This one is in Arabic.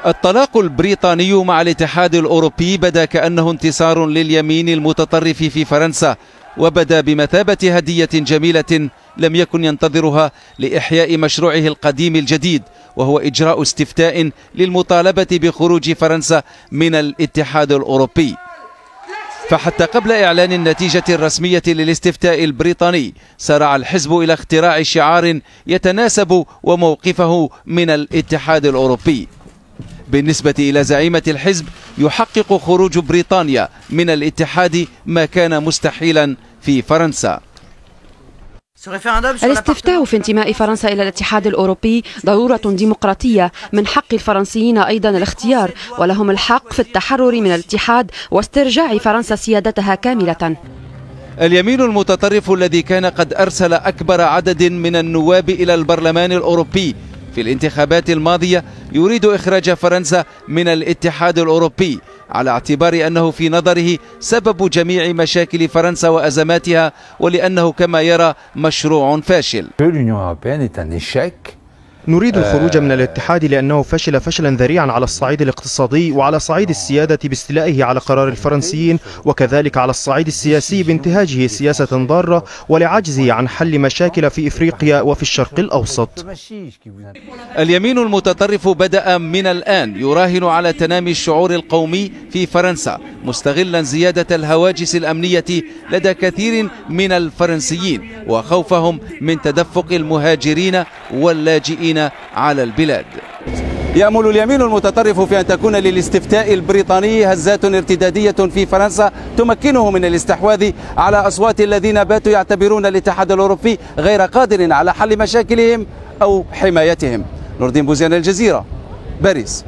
الطلاق البريطاني مع الاتحاد الأوروبي بدا كأنه انتصار لليمين المتطرف في فرنسا، وبدا بمثابة هدية جميلة لم يكن ينتظرها لإحياء مشروعه القديم الجديد، وهو إجراء استفتاء للمطالبة بخروج فرنسا من الاتحاد الأوروبي. فحتى قبل إعلان النتيجة الرسمية للاستفتاء البريطاني سارع الحزب إلى اختراع شعار يتناسب وموقفه من الاتحاد الأوروبي. بالنسبة إلى زعيمة الحزب، يحقق خروج بريطانيا من الاتحاد ما كان مستحيلا في فرنسا. الاستفتاء في انتماء فرنسا إلى الاتحاد الأوروبي ضرورة ديمقراطية، من حق الفرنسيين أيضا الاختيار، ولهم الحق في التحرر من الاتحاد واسترجاع فرنسا سيادتها كاملة. اليمين المتطرف الذي كان قد أرسل أكبر عدد من النواب إلى البرلمان الأوروبي في الانتخابات الماضية يريد إخراج فرنسا من الاتحاد الأوروبي، على اعتبار أنه في نظره سبب جميع مشاكل فرنسا وأزماتها، ولأنه كما يرى مشروع فاشل. نريد الخروج من الاتحاد لأنه فشل فشلا ذريعا على الصعيد الاقتصادي وعلى صعيد السيادة باستيلائه على قرار الفرنسيين، وكذلك على الصعيد السياسي بانتهاجه سياسة ضارة ولعجزه عن حل مشاكل في إفريقيا وفي الشرق الأوسط. اليمين المتطرف بدأ من الآن يراهن على تنامي الشعور القومي في فرنسا، مستغلا زيادة الهواجس الأمنية لدى كثير من الفرنسيين وخوفهم من تدفق المهاجرين واللاجئين على البلاد. يأمل اليمين المتطرف في أن تكون للاستفتاء البريطاني هزات ارتدادية في فرنسا تمكنه من الاستحواذ على أصوات الذين باتوا يعتبرون الاتحاد الأوروبي غير قادر على حل مشاكلهم أو حمايتهم. نور الدين بوزيان، الجزيرة، باريس.